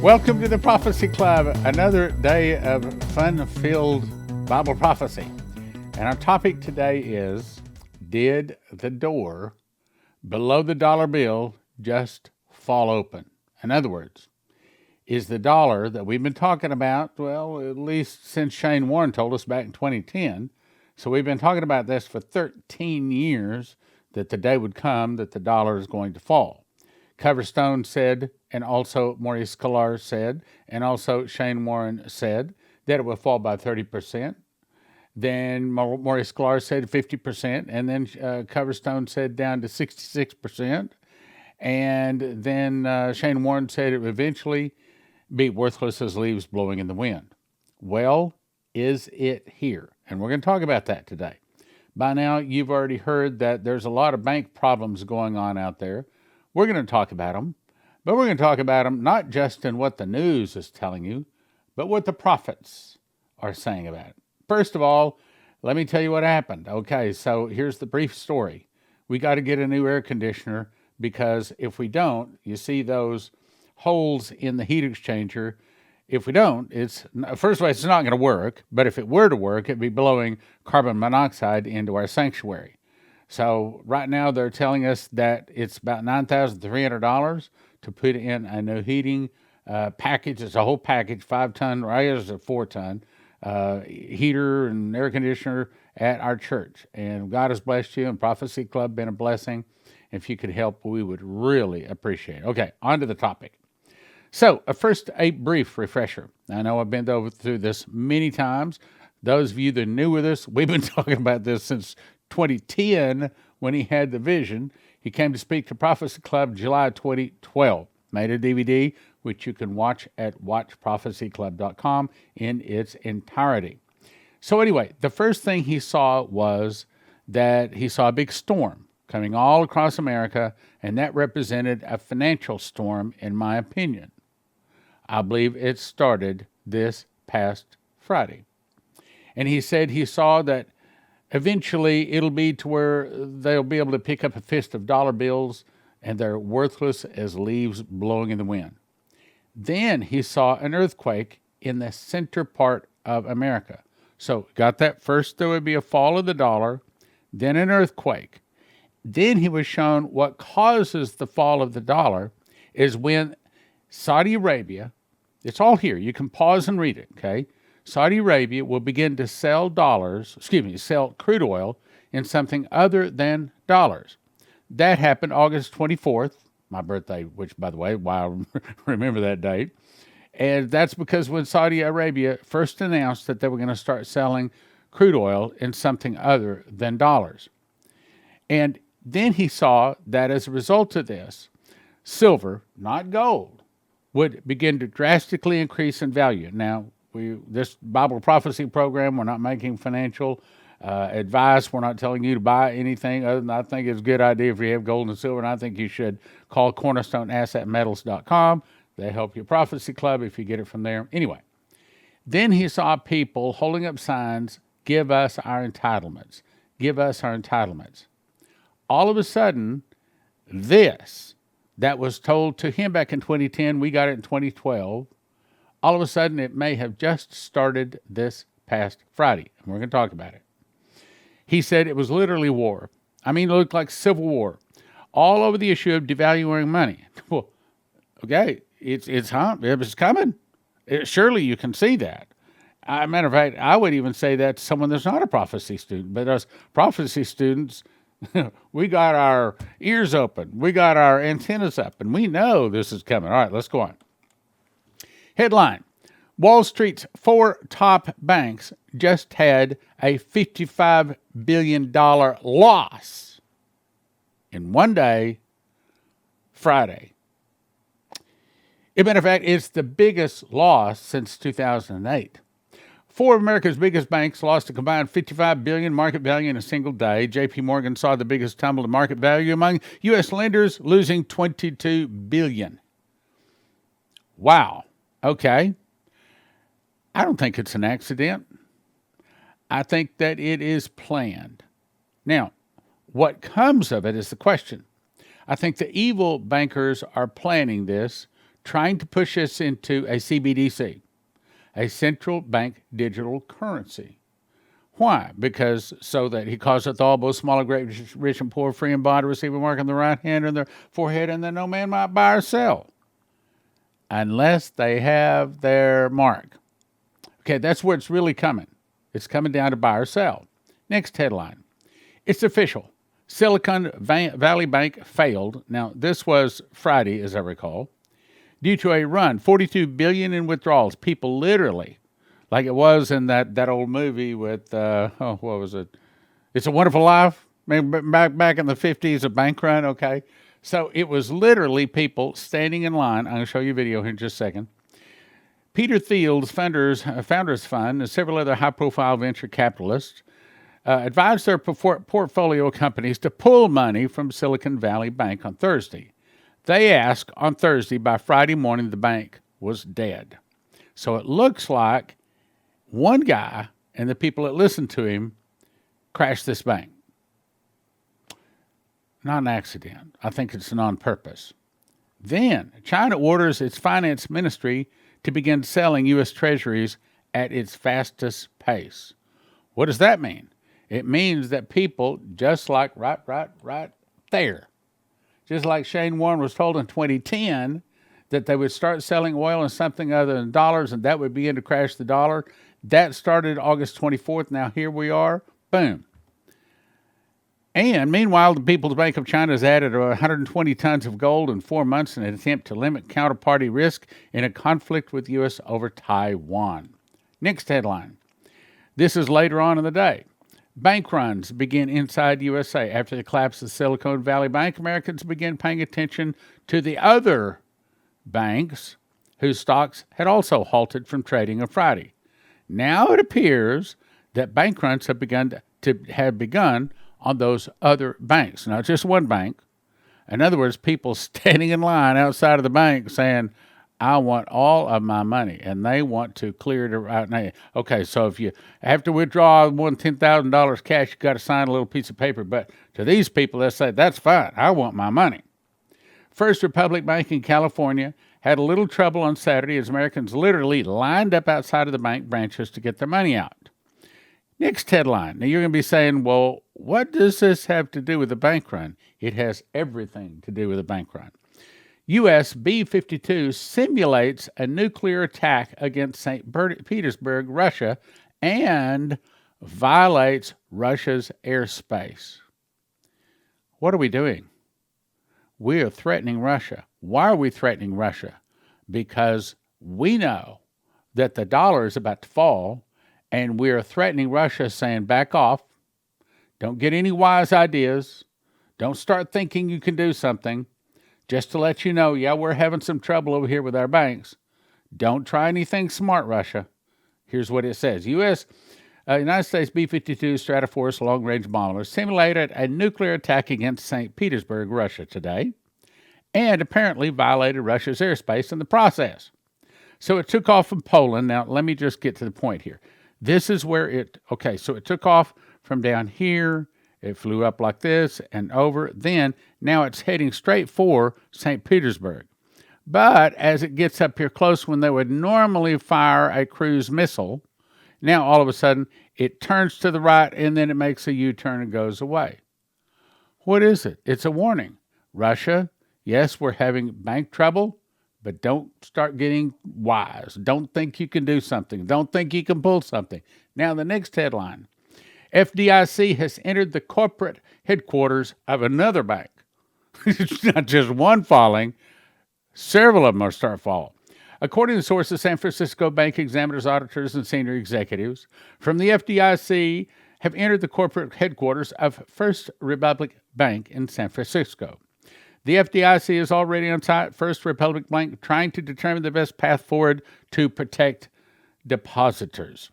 Welcome to the Prophecy Club, another day of fun-filled Bible prophecy. And our topic today is, did the door below the dollar bill just fall open? In other words, is the dollar that we've been talking about, well, at least since Shane Warren told us back in 2010, so we've been talking about this for 13 years, that the day would come that the dollar is going to fall. Coverstone said, and also Maurice Sklar said, and also Shane Warren said that it will fall by 30%. Then Maurice Sklar said 50%, and then Coverstone said down to 66%. And then Shane Warren said it would eventually be worthless as leaves blowing in the wind. Well, is it here? And we're going to talk about that today. By now, you've already heard that there's a lot of bank problems going on out there. We're going to talk about them, but we're going to talk about them not just in what the news is telling you, but what the prophets are saying about it. First of all, let me tell you what happened. Okay, so here's the brief story. We got to get a new air conditioner because if we don't, you see those holes in the heat exchanger. If we don't, first of all, it's not going to work, but if it were to work, it'd be blowing carbon monoxide into our sanctuary. So right now they're telling us that it's about $9,300 to put in a new heating package. It's a whole package, 5-ton, or I guess it's a 4-ton heater and air conditioner at our church. And God has blessed you, and Prophecy Club been a blessing. If you could help, we would really appreciate it. Okay, on to the topic. So first, a brief refresher. I know I've been through this many times. Those of you that are new with us, we've been talking about this since 2010 when he had the vision. He came to speak to Prophecy Club July 2012. Made a DVD, which you can watch at watchprophecyclub.com in its entirety. So anyway, the first thing he saw was that he saw a big storm coming all across America, and that represented a financial storm, in my opinion. I believe it started this past Friday. And he said he saw that eventually it'll be to where they'll be able to pick up a fist of dollar bills and they're worthless as leaves blowing in the wind. Then he saw an earthquake in the center part of America. So got that first, there would be a fall of the dollar, then an earthquake. Then he was shown what causes the fall of the dollar is when Saudi Arabia, it's all here, you can pause and read it, okay? Saudi Arabia will begin to sell sell crude oil in something other than dollars. That happened August 24th, my birthday, which, by the way, why I remember that date. And that's because when Saudi Arabia first announced that they were going to start selling crude oil in something other than dollars. And then he saw that as a result of this, silver, not gold, would begin to drastically increase in value. Now, this Bible prophecy program, we're not making financial advice. We're not telling you to buy anything other than I think it's a good idea if you have gold and silver, and I think you should call cornerstoneassetmetals.com. They help your Prophecy Club if you get it from there. Anyway, then he saw people holding up signs, give us our entitlements. Give us our entitlements. All of a sudden, this that was told to him back in 2010, we got it in 2012, all of a sudden it may have just started this past Friday, and we're going to talk about it. He said it was literally war. I mean, it looked like civil war. All over the issue of devaluing money. Well, okay, it's coming. Surely you can see that. As a matter of fact, I would even say that to someone that's not a prophecy student. But us prophecy students, we got our ears open. We got our antennas up, and we know this is coming. All right, let's go on. Headline, Wall Street's 4 top banks just had a $55 billion loss in one day, Friday. As a matter of fact, it's the biggest loss since 2008. 4 of America's biggest banks lost a combined $55 billion market value in a single day. J.P. Morgan saw the biggest tumble in market value among U.S. lenders, losing $22 billion. Wow. Okay. I don't think it's an accident. I think that it is planned. Now, what comes of it is the question. I think the evil bankers are planning this trying to push us into a CBDC, a central bank digital currency. Why? Because so that he causeth all, both small and great, rich and poor, free and bond, to receive a mark on the right hand and their forehead, and that no man might buy or sell, unless they have their mark. Okay, that's where it's really coming. It's coming down to buy or sell. Next headline. It's official. Silicon Valley Bank failed. Now, this was Friday, as I recall, due to a run, $42 billion in withdrawals. People literally, like it was in that old movie with, what was it? It's a Wonderful Life. Maybe back in the 50s, a bank run, okay? So it was literally people standing in line. I'm going to show you a video here in just a second. Peter Thiel's Founders Fund and several other high-profile venture capitalists advised their portfolio companies to pull money from Silicon Valley Bank on Thursday. They asked on Thursday, by Friday morning, the bank was dead. So it looks like one guy and the people that listened to him crashed this bank. Not an accident. I think it's on purpose. Then China orders its finance ministry to begin selling U.S. treasuries at its fastest pace. What does that mean? It means that people, just like right there, just like Shane Warren was told in 2010 that they would start selling oil in something other than dollars, and that would begin to crash the dollar. That started August 24th. Now here we are. Boom. And meanwhile, the People's Bank of China has added 120 tons of gold in 4 months in an attempt to limit counterparty risk in a conflict with the U.S. over Taiwan. Next headline. This is later on in the day. Bank runs begin inside USA. After the collapse of Silicon Valley Bank, Americans began paying attention to the other banks whose stocks had also halted from trading on Friday. Now it appears that bank runs have begun on those other banks, not just one bank. In other words, people standing in line outside of the bank saying, I want all of my money, and they want to clear it right now. Okay, so if you have to withdraw more than $10,000 cash, you got to sign a little piece of paper. But to these people, they say, that's fine. I want my money. First Republic Bank in California had a little trouble on Saturday as Americans literally lined up outside of the bank branches to get their money out. Next headline. Now, you're going to be saying, well, what does this have to do with the bank run? It has everything to do with the bank run. U.S. B-52 simulates a nuclear attack against St. Petersburg, Russia, and violates Russia's airspace. What are we doing? We are threatening Russia. Why are we threatening Russia? Because we know that the dollar is about to fall, and we are threatening Russia, saying, back off. Don't get any wise ideas. Don't start thinking you can do something. Just to let you know, yeah, we're having some trouble over here with our banks. Don't try anything smart, Russia. Here's what it says. United States B-52 Stratoforce long-range bomber simulated a nuclear attack against St. Petersburg, Russia today, and apparently violated Russia's airspace in the process. So it took off from Poland. Now, let me just get to the point here. This is where so it took off from down here. It flew up like this and over. Then, now it's heading straight for St. Petersburg. But as it gets up here close, when they would normally fire a cruise missile, now all of a sudden it turns to the right and then it makes a U-turn and goes away. What is it? It's a warning. Russia, yes, we're having bank trouble, but don't start getting wise. Don't think you can do something. Don't think you can pull something. Now, the next headline. FDIC has entered the corporate headquarters of another bank. It's not just one falling. Several of them are start falling. According to sources, San Francisco bank examiners, auditors, and senior executives from the FDIC have entered the corporate headquarters of First Republic Bank in San Francisco. The FDIC is already on site, First Republic Bank, trying to determine the best path forward to protect depositors.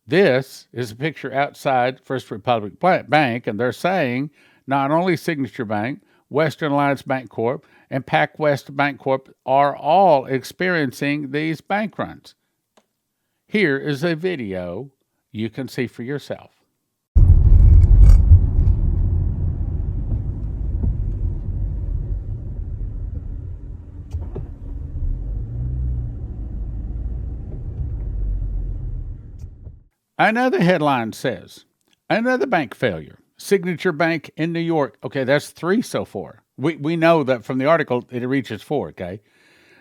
This is a picture outside First Republic Bank, and they're saying not only Signature Bank, Western Alliance Bank Corp, and PacWest Bank Corp are all experiencing these bank runs. Here is a video you can see for yourself. Another headline says, another bank failure. Signature Bank in New York. Okay, that's 3 so far. We know that from the article it reaches 4, okay?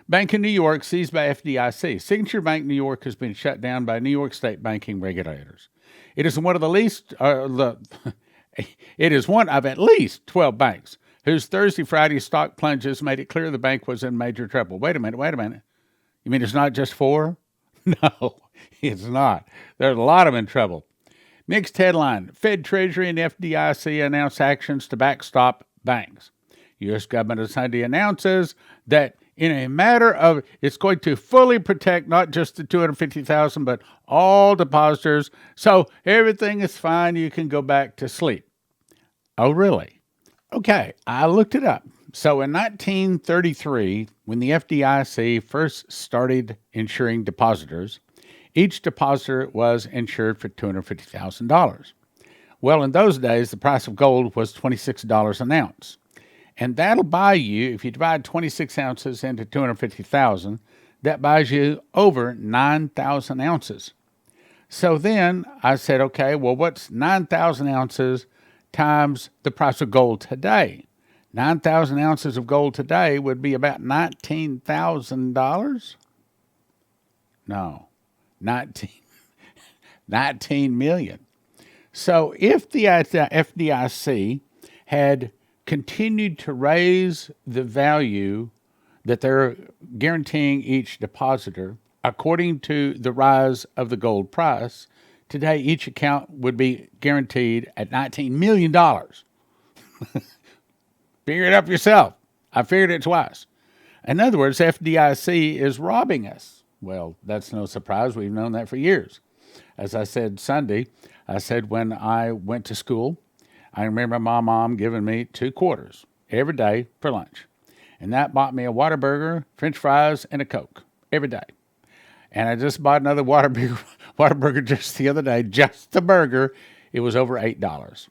Bank in New York seized by FDIC. Signature Bank New York has been shut down by New York State banking regulators. It is one of it is one of at least 12 banks whose Thursday, Friday stock plunges made it clear the bank was in major trouble. Wait a minute. You mean it's not just 4? No, it's not. There's a lot of them in trouble. Next headline, Fed Treasury and FDIC announce actions to backstop banks. U.S. government on Sunday announces that in a matter of, it's going to fully protect not just the 250,000, but all depositors. So everything is fine. You can go back to sleep. Oh, really? Okay, I looked it up. So in 1933, when the FDIC first started insuring depositors, each depositor was insured for $250,000. Well, in those days, the price of gold was $26 an ounce. And that'll buy you, if you divide 26 ounces into 250,000, that buys you over 9,000 ounces. So then I said, okay, well, what's 9,000 ounces times the price of gold today? 9,000 ounces of gold today would be about $19,000? No, 19 million. So if the FDIC had continued to raise the value that they're guaranteeing each depositor according to the rise of the gold price, today each account would be guaranteed at $19 million. Figure it up yourself. I figured it twice. In other words, FDIC is robbing us. Well, that's no surprise. We've known that for years. As I said Sunday, I said when I went to school, I remember my mom giving me 2 quarters every day for lunch. And that bought me a Whataburger, French fries, and a Coke every day. And I just bought another Whataburger just the other day, just the burger. It was over $8.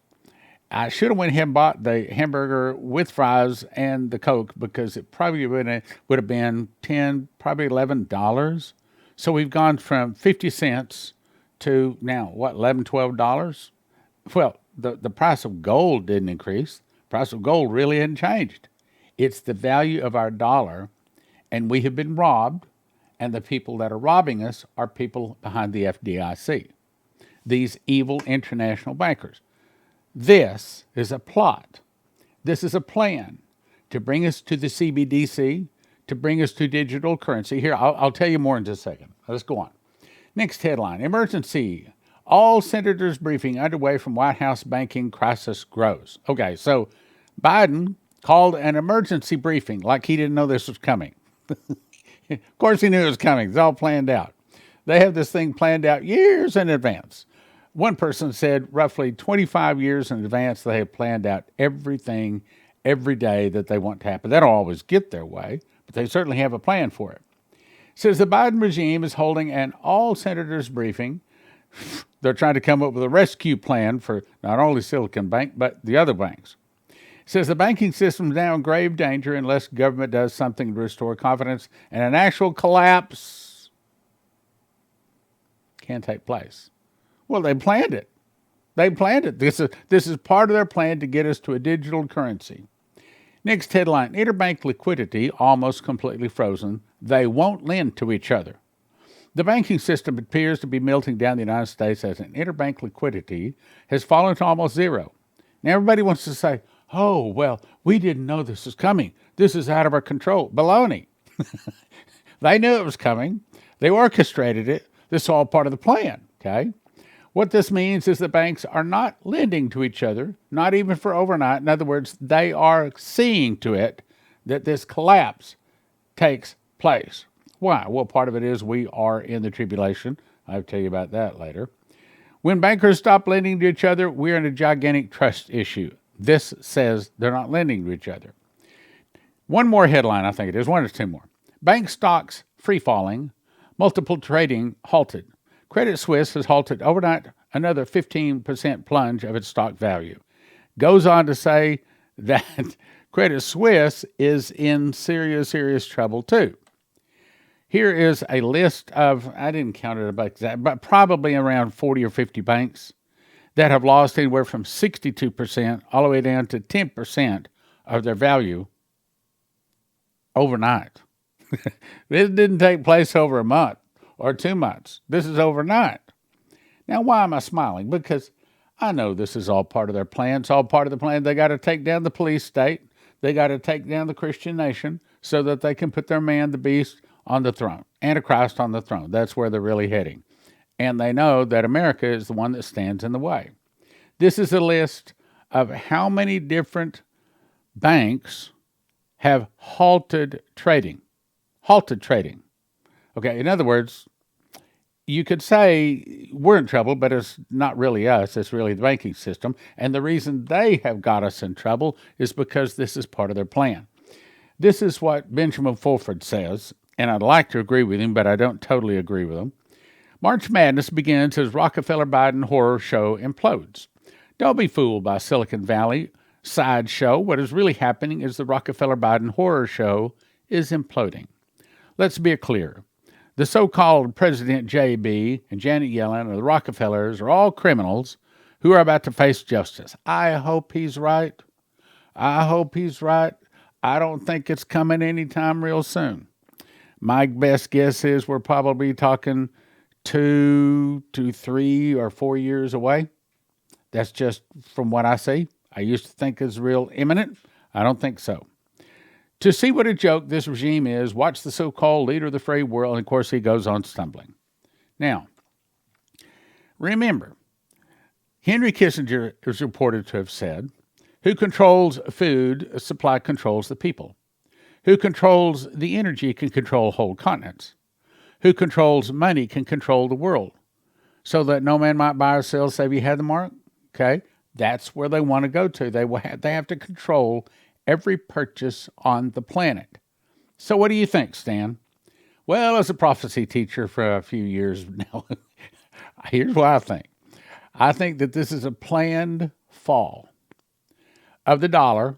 I should have went ahead and bought the hamburger with fries and the Coke because it probably would have been $10, probably $11. So we've gone from 50 cents to now, what, $11, $12? Well, the price of gold didn't increase. The price of gold really hadn't changed. It's the value of our dollar, and we have been robbed, and the people that are robbing us are people behind the FDIC, these evil international bankers. This is a plot. This is a plan to bring us to the CBDC, to bring us to digital currency. Here, I'll tell you more in just a second. Let's go on. Next headline, emergency. All senators briefing underway from White House banking crisis grows. Okay, so Biden called an emergency briefing like he didn't know this was coming. Of course he knew it was coming. It's all planned out. They have this thing planned out years in advance. One person said roughly 25 years in advance they have planned out everything every day that they want to happen. They don't always get their way, but they certainly have a plan for it. It says the Biden regime is holding an all-senators briefing. They're trying to come up with a rescue plan for not only Silicon Bank, but the other banks. It says the banking system is now in grave danger unless government does something to restore confidence, and an actual collapse can take place. Well, they planned it. They planned it. This is part of their plan to get us to a digital currency. Next headline, interbank liquidity almost completely frozen. They won't lend to each other. The banking system appears to be melting down the United States as an interbank liquidity has fallen to almost zero. Now, everybody wants to say, oh, well, we didn't know this was coming. This is out of our control. Baloney. They knew it was coming. They orchestrated it. This is all part of the plan, okay? What this means is that banks are not lending to each other, not even for overnight. In other words, they are seeing to it that this collapse takes place. Why? Well, part of it is we are in the tribulation. I'll tell you about that later. When bankers stop lending to each other, we're in a gigantic trust issue. This says they're not lending to each other. One more headline, I think it is, 1 or 2 more. Bank stocks free-falling, multiple trading halted. Credit Suisse has halted overnight another 15% plunge of its stock value. Goes on to say that Credit Suisse is in serious trouble too. Here is a list of, I didn't count it about exact, but probably around 40 or 50 banks that have lost anywhere from 62% all the way down to 10% of their value overnight. This didn't take place over a month or 2 months. This is overnight. Now, why am I smiling? Because I know this is all part of their plan. It's all part of the plan. They got to take down the police state. They got to take down the Christian nation so that they can put their man, the beast, on the throne. Antichrist on the throne. That's where they're really heading. And they know that America is the one that stands in the way. This is a list of how many different banks have halted trading. Halted trading. Okay, in other words, you could say we're in trouble, but it's not really us. It's really the banking system. And the reason they have got us in trouble is because this is part of their plan. This is what Benjamin Fulford says, and I'd like to agree with him, but I don't totally agree with him. March Madness begins as Rockefeller Biden horror show implodes. Don't be fooled by Silicon Valley sideshow. What is really happening is the Rockefeller Biden horror show is imploding. Let's be clear. The so-called President J.B. and Janet Yellen or the Rockefellers are all criminals who are about to face justice. I hope he's right. I hope he's right. I don't think it's coming anytime real soon. My best guess is we're probably talking 2 to 3 or 4 years away. That's just from what I see. I used to think it's real imminent. I don't think so. To see what a joke this regime is, watch the so-called leader of the free world, and of course he goes on stumbling. Now, remember, Henry Kissinger is reported to have said, who controls food supply controls the people. Who controls the energy can control whole continents. Who controls money can control the world. So that no man might buy or sell save he had the mark. Okay, that's where they want to go to. They have to control every purchase on the planet. So what do you think, Stan? Well, as a prophecy teacher for a few years now, here's what I think. I think that this is a planned fall of the dollar,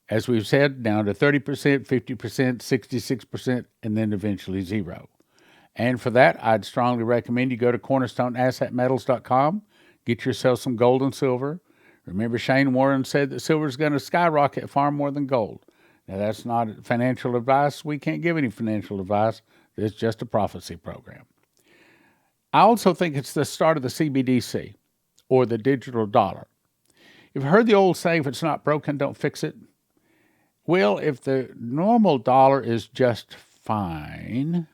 as we've said, down to 30%, 50%, 66%, and then eventually zero. And for that, I'd strongly recommend you go to cornerstoneassetmetals.com, get yourself some gold and silver. Remember, Shane Warren said that silver is going to skyrocket far more than gold. Now, that's not financial advice. We can't give any financial advice. It's just a prophecy program. I also think it's the start of the CBDC, or the digital dollar. You've heard the old saying, if it's not broken, don't fix it. Well, if the normal dollar is just fine,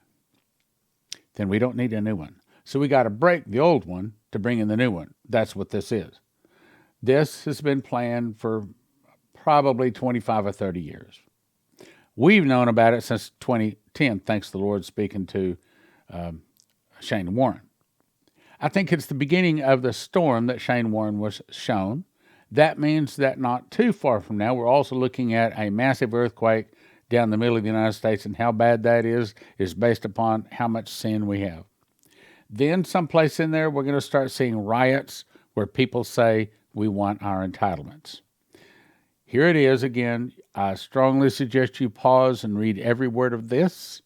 then we don't need a new one. So we got to break the old one to bring in the new one. That's what this is. This has been planned for probably 25 or 30 years. We've known about it since 2010, thanks to the Lord speaking to Shane Warren. I think it's the beginning of the storm that Shane Warren was shown. That means that not too far from now, we're also looking at a massive earthquake down the middle of the United States, and how bad that is based upon how much sin we have. Then someplace in there, we're going to start seeing riots where people say, we want our entitlements. Here it is again. I strongly suggest you pause and read every word of this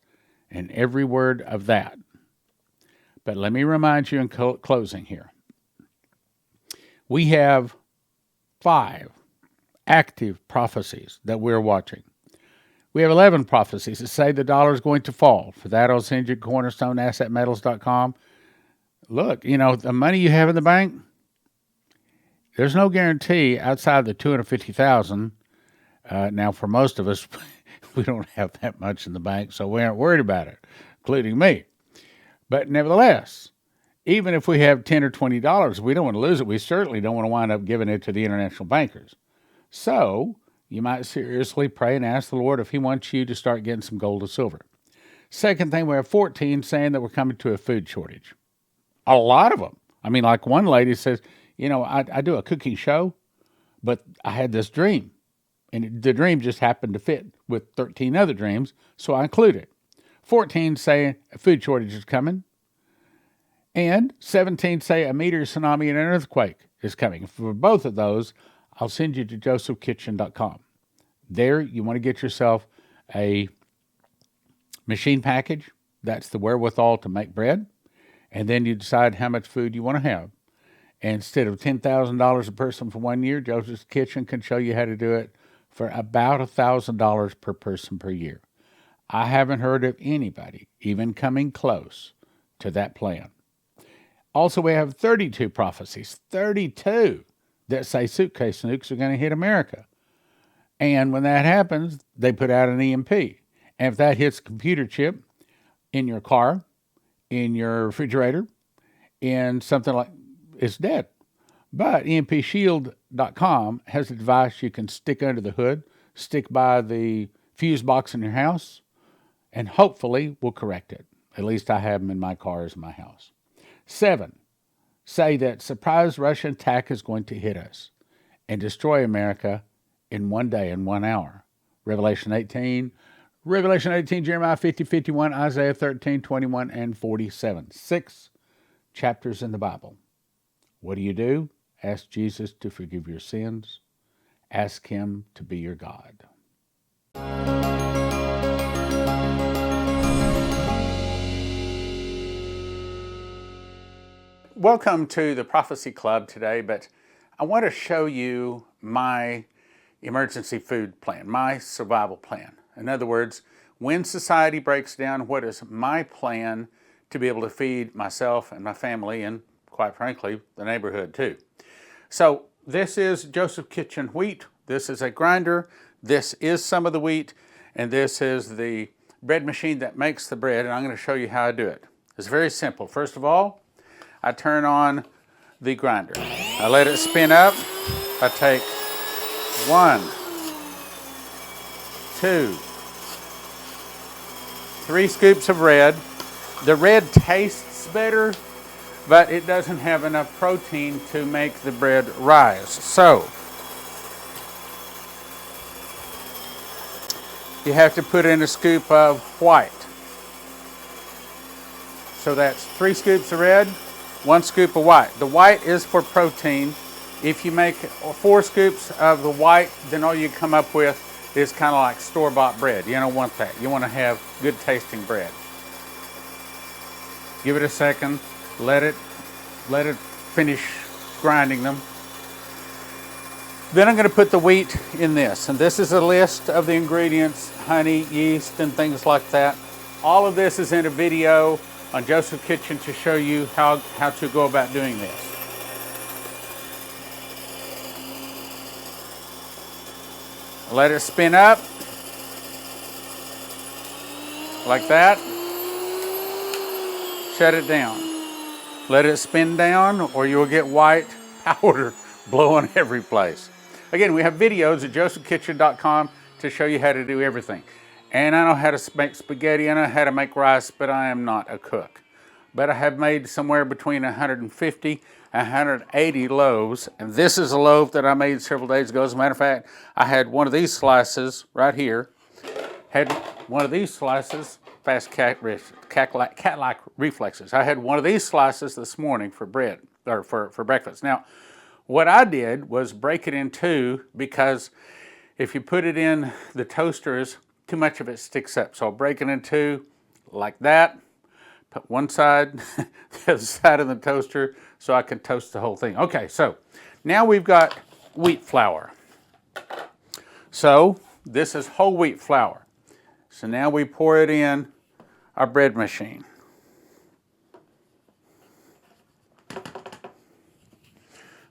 and every word of that. But let me remind you in closing here. We have 5 active prophecies that we're watching. We have 11 prophecies that say the dollar is going to fall. For that, I'll send you cornerstoneassetmetals.com. Look, the money you have in the bank, there's no guarantee outside the $250,000. Now, for most of us, we don't have that much in the bank, so we aren't worried about it, including me. But nevertheless, even if we have $10 or $20, we don't want to lose it. We certainly don't want to wind up giving it to the international bankers. So you might seriously pray and ask the Lord if he wants you to start getting some gold or silver. Second thing, we have 14 saying that we're coming to a food shortage. A lot of them. I mean, like one lady says, I do a cooking show, but I had this dream. And the dream just happened to fit with 13 other dreams, so I include it. 14 say a food shortage is coming. And 17 say a meteor, tsunami, and an earthquake is coming. For both of those, I'll send you to josephkitchen.com. There, you want to get yourself a machine package That's the wherewithal to make bread. And then you decide how much food you want to have. And instead of $10,000 a person for 1 year, Joseph's Kitchen can show you how to do it for about $1,000 per person per year. I haven't heard of anybody even coming close to that plan. Also, we have 32 prophecies, 32, that say suitcase nukes are going to hit America. And when that happens, they put out an EMP. And if that hits a computer chip in your car, in your refrigerator, in something like, it's dead. But EMPShield.com has a device you can stick under the hood, stick by the fuse box in your house, and hopefully will correct it. At least I have them in my cars in my house. 7, say that surprise Russian attack is going to hit us and destroy America in 1 day, in 1 hour. Revelation 18, Jeremiah 50, 51, Isaiah 13, 21, and 47. 6 chapters in the Bible. What do? Ask Jesus to forgive your sins. Ask him to be your God. Welcome to the Prophecy Club today, but I want to show you my emergency food plan, my survival plan. In other words, when society breaks down, what is my plan to be able to feed myself and my family and, quite frankly, the neighborhood too. So this is Joseph Kitchen wheat. This is a grinder. This is some of the wheat. And this is the bread machine that makes the bread. And I'm going to show you how I do it. It's very simple. First of all, I turn on the grinder. I let it spin up. I take 1, 2, 3 scoops of red. The red tastes better, but it doesn't have enough protein to make the bread rise. So, you have to put in a scoop of white. So that's 3 scoops of red, 1 scoop of white. The white is for protein. If you make 4 scoops of the white, then all you come up with is kind of like store-bought bread. You don't want that. You want to have good tasting bread. Give it a second. Let it finish grinding them. Then I'm going to put the wheat in this. And this is a list of the ingredients, honey, yeast, and things like that. All of this is in a video on Joseph Kitchen to show you how to go about doing this. Let it spin up like that. Shut it down. Let it spin down or you'll get white powder blowing every place. Again, we have videos at josephkitchen.com to show you how to do everything. And I know how to make spaghetti, I know how to make rice, but I am not a cook. But I have made somewhere between 150 and 180 loaves. And this is a loaf that I made several days ago. As a matter of fact, I had one of these slices right here. Had one of these slices, fast cat-like reflexes. I had one of these slices this morning for bread, or for breakfast. Now, what I did was break it in 2 because if you put it in the toasters, too much of it sticks up. So I'll break it in 2 like that. Put one side, the other side in the toaster so I can toast the whole thing. Okay, so now we've got wheat flour. So this is whole wheat flour. So now we pour it in our bread machine.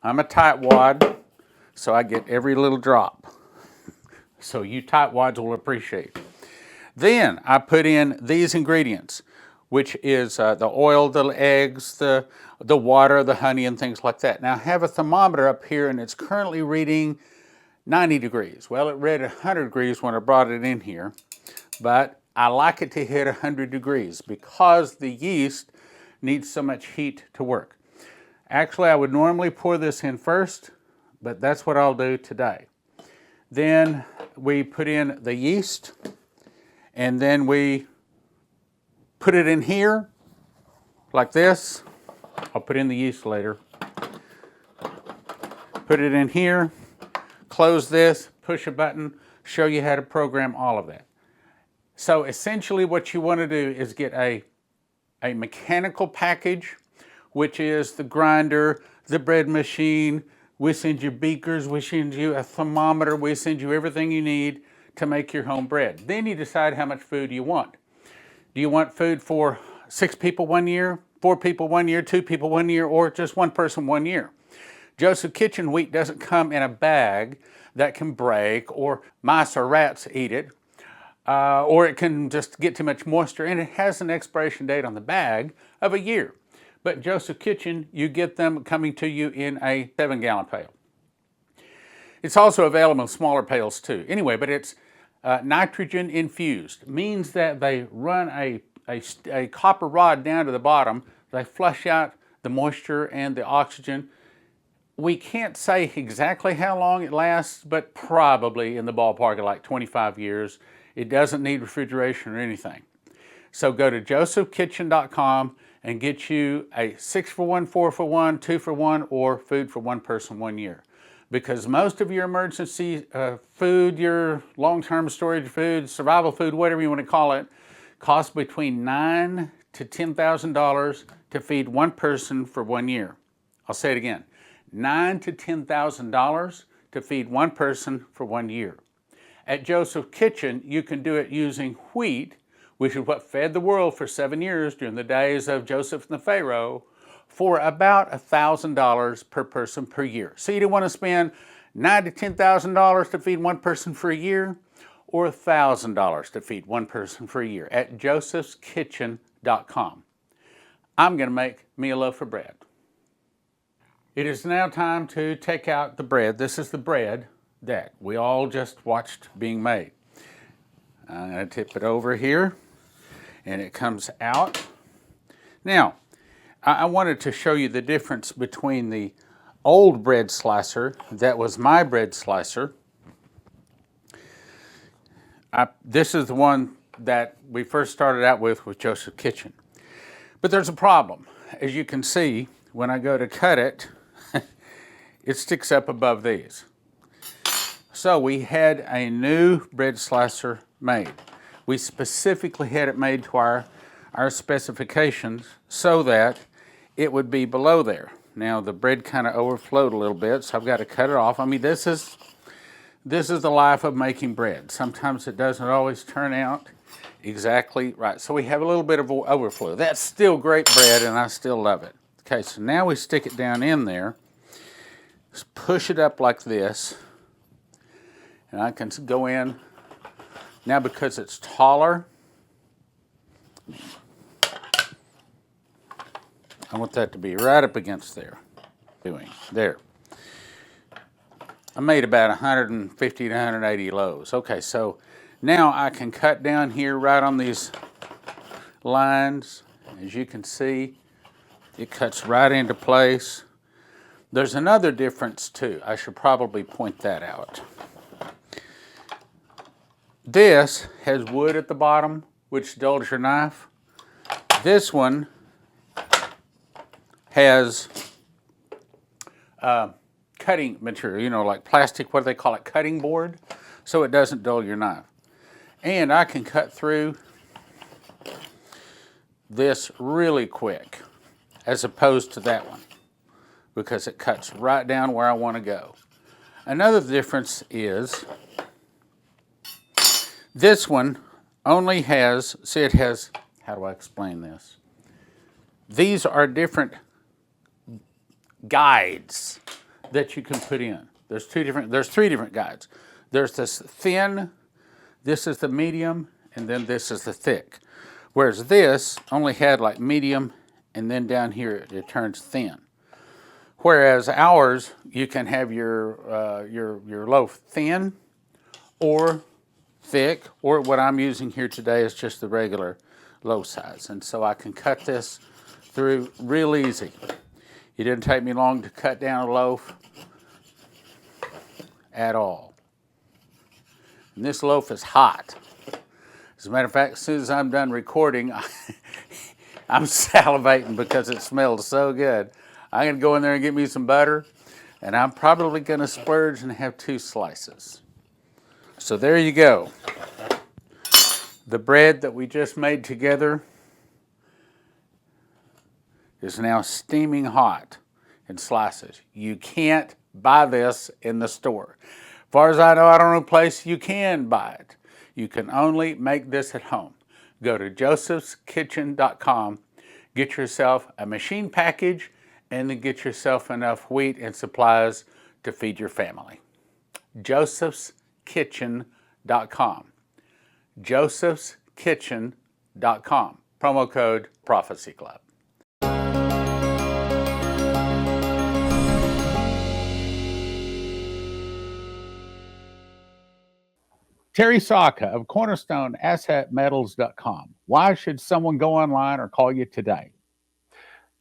I'm a tightwad, so I get every little drop. So you tightwads will appreciate. Then I put in these ingredients, which is the oil, the eggs, the water, the honey, and things like that. Now I have a thermometer up here, and it's currently reading 90 degrees. Well, it read 100 degrees when I brought it in here, but I like it to hit 100 degrees because the yeast needs so much heat to work. Actually, I would normally pour this in first, but that's what I'll do today. Then we put in the yeast, and then we put it in here like this. I'll put in the yeast later. Put it in here, close this, push a button, show you how to program all of that. So essentially what you want to do is get a mechanical package, which is the grinder, the bread machine. We send you beakers, we send you a thermometer, we send you everything you need to make your home bread. Then you decide how much food you want. Do you want food for 6 people 1 year, 4 people 1 year, 2 people 1 year, or just 1 person 1 year? Joseph Kitchen wheat doesn't come in a bag that can break, or mice or rats eat it, or it can just get too much moisture, and it has an expiration date on the bag of a year. But Joseph Kitchen, you get them coming to you in a 7-gallon pail. It's also available in smaller pails too. Anyway, but it's nitrogen infused. Means that they run a copper rod down to the bottom. They flush out the moisture and the oxygen. We can't say exactly how long it lasts, but probably in the ballpark of like 25 years. It doesn't need refrigeration or anything. So go to josephkitchen.com and get you a 6 for 1, 4 for 1, 2 for 1, or food for 1 person 1 year. Because most of your emergency food, your long-term storage food, survival food, whatever you want to call it, costs between $9,000 to $10,000 to feed 1 person for 1 year. I'll say it again, $9,000 to $10,000 to feed 1 person for 1 year. At Joseph Kitchen, you can do it using wheat, which is what fed the world for 7 years during the days of Joseph and the Pharaoh, for about $1,000 per person per year. So you don't want to spend $9,000 to $10,000 to feed 1 person for a year, or $1,000 to feed 1 person for a year at josephskitchen.com. I'm going to make me a loaf of bread. It is now time to take out the bread. This is the bread that we all just watched being made. I'm going to tip it over here, and it comes out. Now, I wanted to show you the difference between the old bread slicer that was my bread slicer. This is the one that we first started out with Joseph Kitchen. But there's a problem. As you can see, when I go to cut it, it sticks up above these. So we had a new bread slicer made. We specifically had it made to our specifications so that it would be below there. Now the bread kind of overflowed a little bit, so I've got to cut it off. I mean, this is the life of making bread. Sometimes it doesn't always turn out exactly right. So we have a little bit of overflow. That's still great bread, and I still love it. Okay, so now we stick it down in there. Just push it up like this. And I can go in. Now because it's taller, I want that to be right up against there. There. I made about 150 to 180 loaves. Okay, so now I can cut down here right on these lines. As you can see, it cuts right into place. There's another difference too. I should probably point that out. This has wood at the bottom, which dulls your knife. This one has cutting material, you know, like plastic, what do they call it, cutting board, so it doesn't dull your knife. And I can cut through this really quick, as opposed to that one, because it cuts right down where I want to go. Another difference is this one only has, see it has, how do I explain this? These are different guides that you can put in. There's three different guides. There's this thin, this is the medium, and then this is the thick. Whereas this only had like medium, and then down here it turns thin. Whereas ours, you can have your loaf thin or thick, or what I'm using here today is just the regular loaf size. And so I can cut this through real easy. It didn't take me long to cut down a loaf at all. And this loaf is hot. As a matter of fact, as soon as I'm done recording, I'm salivating because it smells so good. I'm going to go in there and get me some butter, and I'm probably going to splurge and have 2 slices. So there you go. The bread that we just made together is now steaming hot in slices. You can't buy this in the store. As far as I know, I don't know a place you can buy it. You can only make this at home. Go to josephskitchen.com, get yourself a machine package, and then get yourself enough wheat and supplies to feed your family. josephskitchen.com. josephskitchen.com. Promo code Prophecy Club. Terry Saka of CornerstoneAssetMetals.com. Why should someone go online or call you today?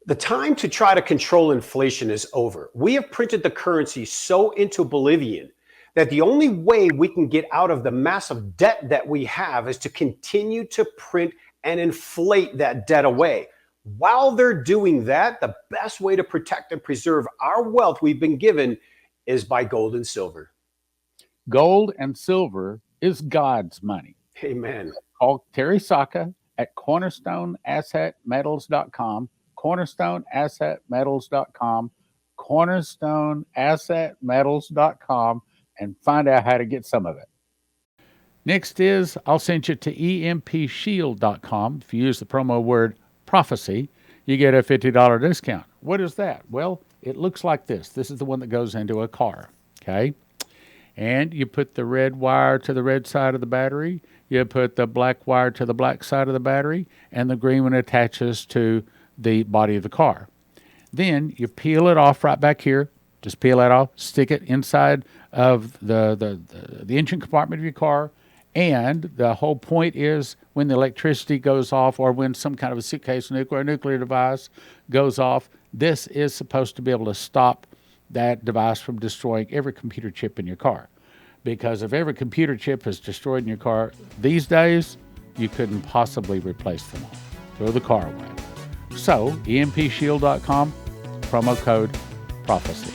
The time to try to control inflation is over. We have printed the currency so into oblivion that the only way we can get out of the massive debt that we have is to continue to print and inflate that debt away. While they're doing that, the best way to protect and preserve our wealth we've been given is by gold and silver. Gold and silver is God's money. Amen. Call Terry Saka at CornerstoneAssetMetals.com, CornerstoneAssetMetals.com, CornerstoneAssetMetals.com, and find out how to get some of it. Next is, I'll send you to EMPShield.com. If you use the promo word prophecy, you get a $50 discount. What is that? Well, it looks like this. This is the one that goes into a car, okay? And you put the red wire to the red side of the battery, you put the black wire to the black side of the battery, and the green one attaches to the body of the car. Then you peel it off right back here. Just peel that off, stick it inside of the engine compartment of your car, and the whole point is when the electricity goes off or when some kind of a suitcase nuclear device goes off, this is supposed to be able to stop that device from destroying every computer chip in your car. Because if every computer chip is destroyed in your car these days, you couldn't possibly replace them all. Throw the car away. So, EMPShield.com, promo code prophecy.